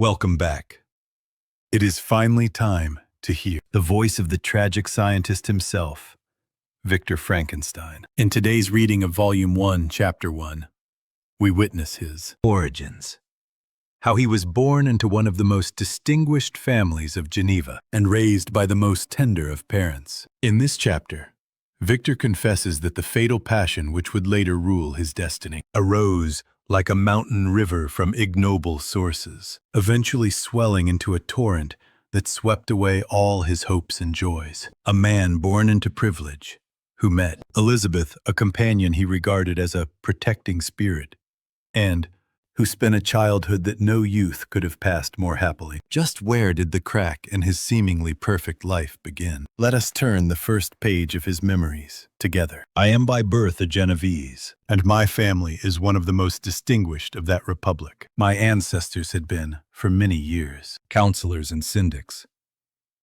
Welcome back. It is finally time to hear the voice of the tragic scientist himself, Victor Frankenstein. In today's reading of Volume 1, Chapter 1, we witness his origins, how he was born into one of the most distinguished families of Geneva and raised by the most tender of parents. In this chapter, Victor confesses that the fatal passion which would later rule his destiny arose like a mountain river from ignoble sources, eventually swelling into a torrent that swept away all his hopes and joys. A man born into privilege, who met Elizabeth, a companion he regarded as a protecting spirit, and who spent a childhood that no youth could have passed more happily. Just where did the crack in his seemingly perfect life begin? Let us turn the first page of his memories together. I am by birth a Genevese, and my family is one of the most distinguished of that republic. My ancestors had been, for many years, counselors and syndics,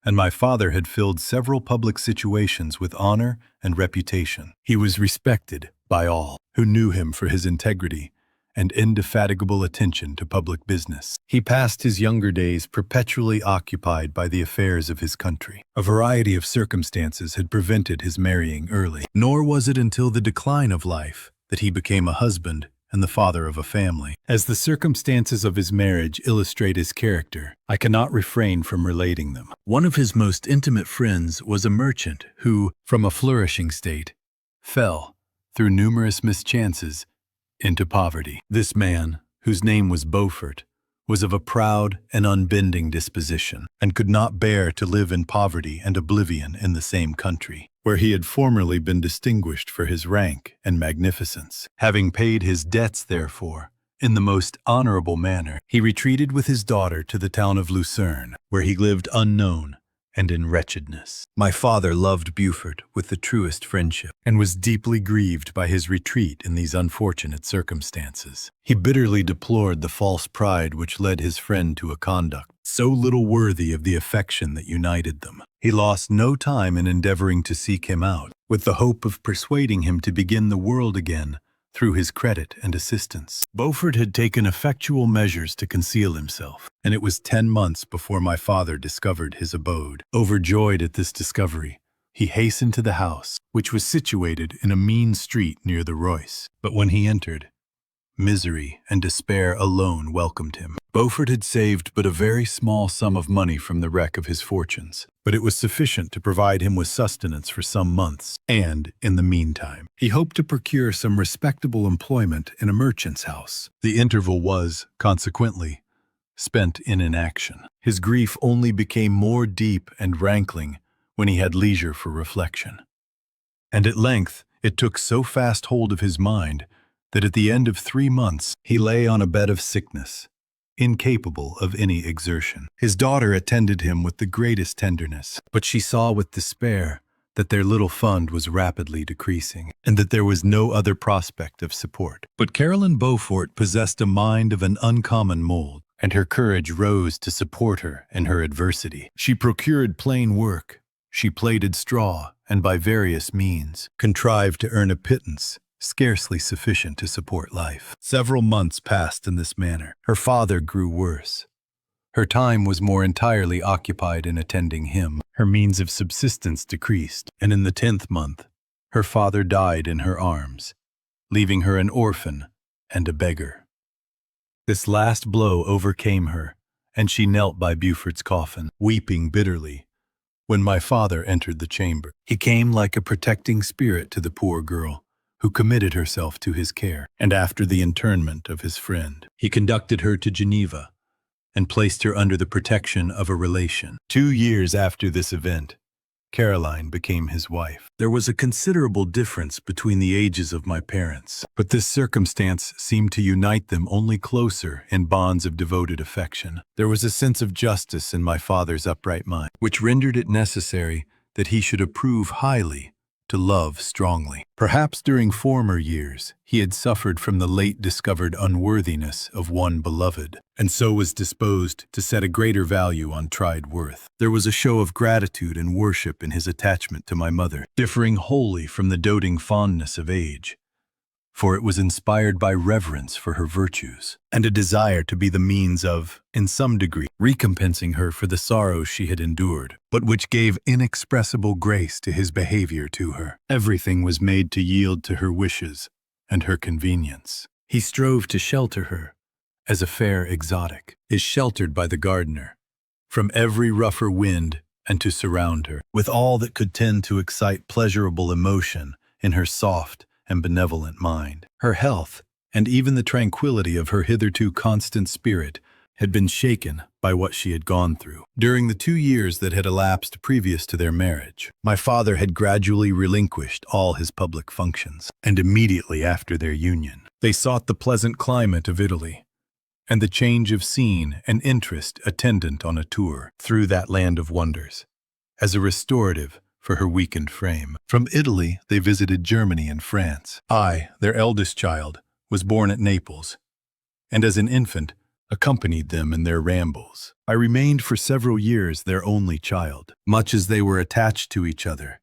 and my father had filled several public situations with honor and reputation. He was respected by all who knew him for his integrity and indefatigable attention to public business. He passed his younger days perpetually occupied by the affairs of his country. A variety of circumstances had prevented his marrying early, nor was it until the decline of life that he became a husband and the father of a family. As the circumstances of his marriage illustrate his character, I cannot refrain from relating them. One of his most intimate friends was a merchant who, from a flourishing state, fell, through numerous mischances, into poverty. This man, whose name was Beaufort, was of a proud and unbending disposition, and could not bear to live in poverty and oblivion in the same country, where he had formerly been distinguished for his rank and magnificence. Having paid his debts, therefore, in the most honorable manner, he retreated with his daughter to the town of Lucerne, where he lived unknown and in wretchedness. My father loved Beaufort with the truest friendship, and was deeply grieved by his retreat in these unfortunate circumstances. He bitterly deplored the false pride which led his friend to a conduct so little worthy of the affection that united them. He lost no time in endeavoring to seek him out, with the hope of persuading him to begin the world again through his credit and assistance. Beaufort had taken effectual measures to conceal himself, and it was 10 months before my father discovered his abode. Overjoyed at this discovery, he hastened to the house, which was situated in a mean street near the Royce. But when he entered, misery and despair alone welcomed him. Beaufort had saved but a very small sum of money from the wreck of his fortunes, but it was sufficient to provide him with sustenance for some months, and, in the meantime, he hoped to procure some respectable employment in a merchant's house. The interval was, consequently, spent in inaction. His grief only became more deep and rankling when he had leisure for reflection. And at length it took so fast hold of his mind that at the end of 3 months he lay on a bed of sickness, incapable of any exertion. His daughter attended him with the greatest tenderness, but she saw with despair that their little fund was rapidly decreasing, and that there was no other prospect of support. But Caroline Beaufort possessed a mind of an uncommon mold, and her courage rose to support her in her adversity. She procured plain work, she plaited straw, and by various means contrived to earn a pittance scarcely sufficient to support life. Several months passed in this manner. Her father grew worse. Her time was more entirely occupied in attending him. Her means of subsistence decreased, and in the 10th month, her father died in her arms, leaving her an orphan and a beggar. This last blow overcame her, and she knelt by Beaufort's coffin, weeping bitterly, when my father entered the chamber. He came like a protecting spirit to the poor girl, who committed herself to his care, and after the internment of his friend, he conducted her to Geneva and placed her under the protection of a relation. 2 years after this event, Caroline became his wife. There was a considerable difference between the ages of my parents, but this circumstance seemed to unite them only closer in bonds of devoted affection. There was a sense of justice in my father's upright mind, which rendered it necessary that he should approve highly to love strongly. Perhaps during former years he had suffered from the late discovered unworthiness of one beloved, and so was disposed to set a greater value on tried worth. There was a show of gratitude and worship in his attachment to my mother, differing wholly from the doting fondness of age. for it was inspired by reverence for her virtues and a desire to be the means of, in some degree, recompensing her for the sorrows she had endured, but which gave inexpressible grace to his behavior to her. Everything was made to yield to her wishes and her convenience. He strove to shelter her, as a fair exotic is sheltered by the gardener, from every rougher wind, and to surround her with all that could tend to excite pleasurable emotion in her soft and benevolent mind. Her health, and even the tranquility of her hitherto constant spirit, had been shaken by what she had gone through. During the 2 years that had elapsed previous to their marriage, my father had gradually relinquished all his public functions, and immediately after their union, they sought the pleasant climate of Italy, and the change of scene and interest attendant on a tour through that land of wonders, as a restorative for her weakened frame. From Italy, they visited Germany and France. I, their eldest child, was born at Naples, and as an infant, accompanied them in their rambles. I remained for several years their only child. Much as they were attached to each other,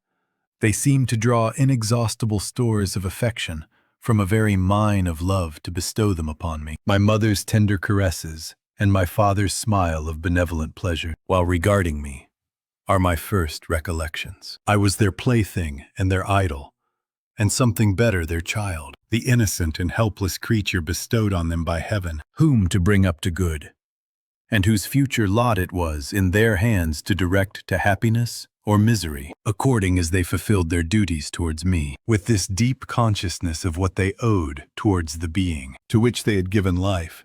they seemed to draw inexhaustible stores of affection from a very mine of love to bestow them upon me. My mother's tender caresses and my father's smile of benevolent pleasure, while regarding me, are my first recollections. I was their plaything and their idol, and something better, their child, the innocent and helpless creature bestowed on them by heaven, whom to bring up to good, and whose future lot it was in their hands to direct to happiness or misery, according as they fulfilled their duties towards me. With this deep consciousness of what they owed towards the being to which they had given life,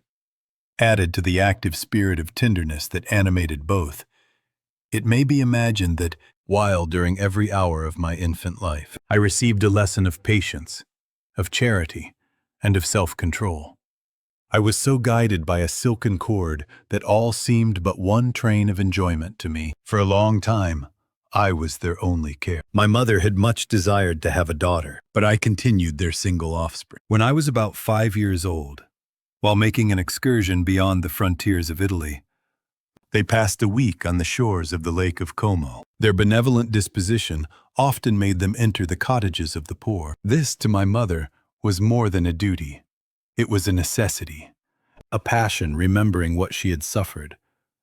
added to the active spirit of tenderness that animated both, it may be imagined that, while during every hour of my infant life, I received a lesson of patience, of charity, and of self-control, I was so guided by a silken cord that all seemed but one train of enjoyment to me. For a long time, I was their only care. My mother had much desired to have a daughter, but I continued their single offspring. When I was about 5 years old, while making an excursion beyond the frontiers of Italy, they passed a week on the shores of the Lake of Como. Their benevolent disposition often made them enter the cottages of the poor. This, to my mother, was more than a duty. It was a necessity, a passion remembering what she had suffered,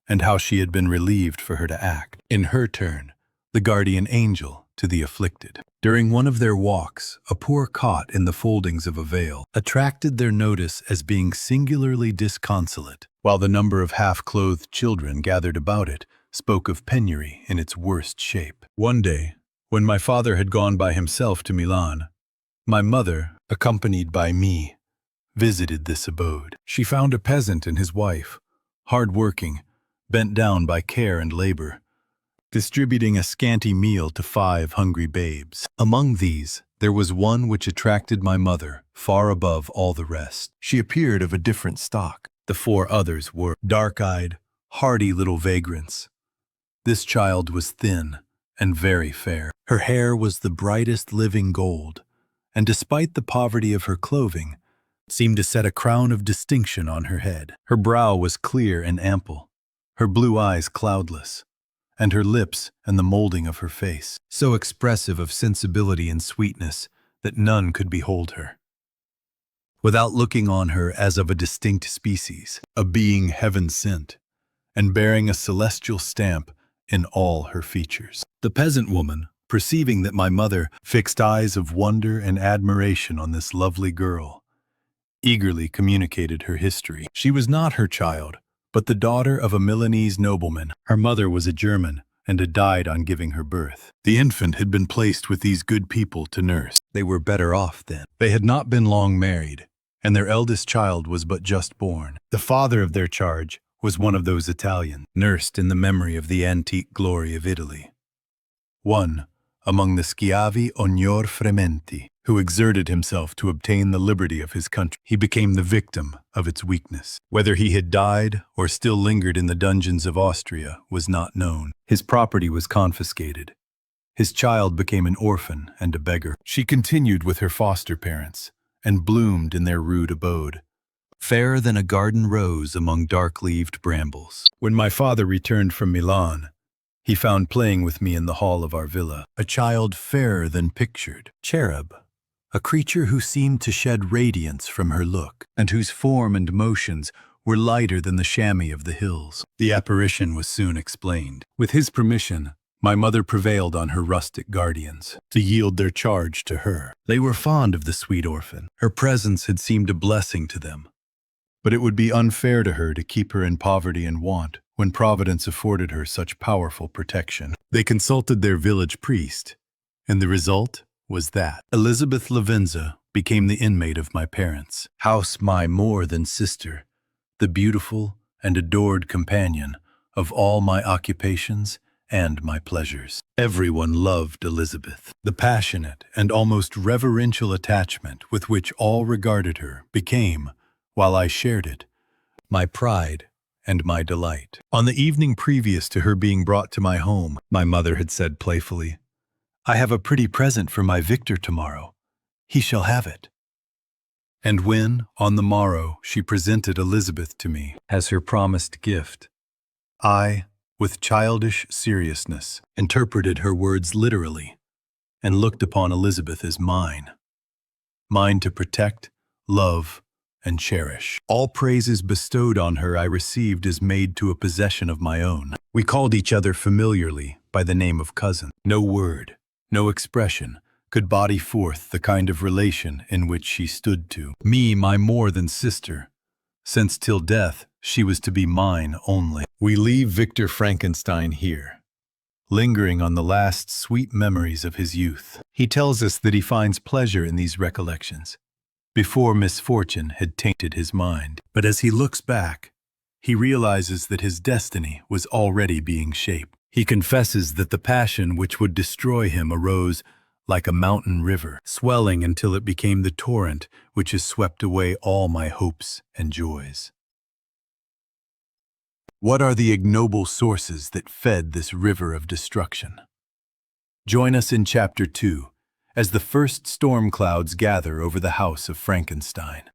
and how she had been relieved for her to act, in her turn, the guardian angel to the afflicted. During one of their walks, a poor cot in the foldings of a veil attracted their notice as being singularly disconsolate, while the number of half-clothed children gathered about it spoke of penury in its worst shape. One day, when my father had gone by himself to Milan, my mother, accompanied by me, visited this abode. She found a peasant and his wife, hard-working, bent down by care and labor, distributing a scanty meal to 5 hungry babes. Among these, there was one which attracted my mother far above all the rest. She appeared of a different stock. The 4 others were dark-eyed, hardy little vagrants. This child was thin and very fair. Her hair was the brightest living gold, and despite the poverty of her clothing, seemed to set a crown of distinction on her head. Her brow was clear and ample, her blue eyes cloudless, and her lips and the molding of her face so expressive of sensibility and sweetness that none could behold her without looking on her as of a distinct species, a being heaven-sent, and bearing a celestial stamp in all her features. The peasant woman, perceiving that my mother fixed eyes of wonder and admiration on this lovely girl, eagerly communicated her history. She was not her child, but the daughter of a Milanese nobleman. Her mother was a German and had died on giving her birth. The infant had been placed with these good people to nurse. They were better off then. They had not been long married, and their eldest child was but just born. The father of their charge was one of those Italians, nursed in the memory of the antique glory of Italy. One among the schiavi ognor frementi, who exerted himself to obtain the liberty of his country. He became the victim of its weakness. Whether he had died or still lingered in the dungeons of Austria was not known. His property was confiscated. His child became an orphan and a beggar. She continued with her foster parents and bloomed in their rude abode, fairer than a garden rose among dark-leaved brambles. When my father returned from Milan, he found playing with me in the hall of our villa a child fairer than pictured, cherub, a creature who seemed to shed radiance from her look, and whose form and motions were lighter than the chamois of the hills. The apparition was soon explained. With his permission, my mother prevailed on her rustic guardians to yield their charge to her. They were fond of the sweet orphan. Her presence had seemed a blessing to them. But it would be unfair to her to keep her in poverty and want when Providence afforded her such powerful protection. They consulted their village priest, and the result was that Elizabeth Lavenza became the inmate of my parents' house, my more than sister, the beautiful and adored companion of all my occupations and my pleasures. Everyone loved Elizabeth. The passionate and almost reverential attachment with which all regarded her became, while I shared it, my pride and my delight. On the evening previous to her being brought to my home, my mother had said playfully, "I have a pretty present for my Victor tomorrow. He shall have it." And when, on the morrow, she presented Elizabeth to me as her promised gift, I, with childish seriousness, interpreted her words literally and looked upon Elizabeth as mine to protect, love, and cherish. All praises bestowed on her I received as made to a possession of my own. We called each other familiarly by the name of cousin. No word, no expression could body forth the kind of relation in which she stood to me, my more than sister, since till death she was to be mine only. We leave Victor Frankenstein here, lingering on the last sweet memories of his youth. He tells us that he finds pleasure in these recollections, before misfortune had tainted his mind. But as he looks back, he realizes that his destiny was already being shaped. He confesses that the passion which would destroy him arose like a mountain river, swelling until it became the torrent which has swept away all my hopes and joys. What are the ignoble sources that fed this river of destruction? Join us in Chapter 2 as the first storm clouds gather over the house of Frankenstein.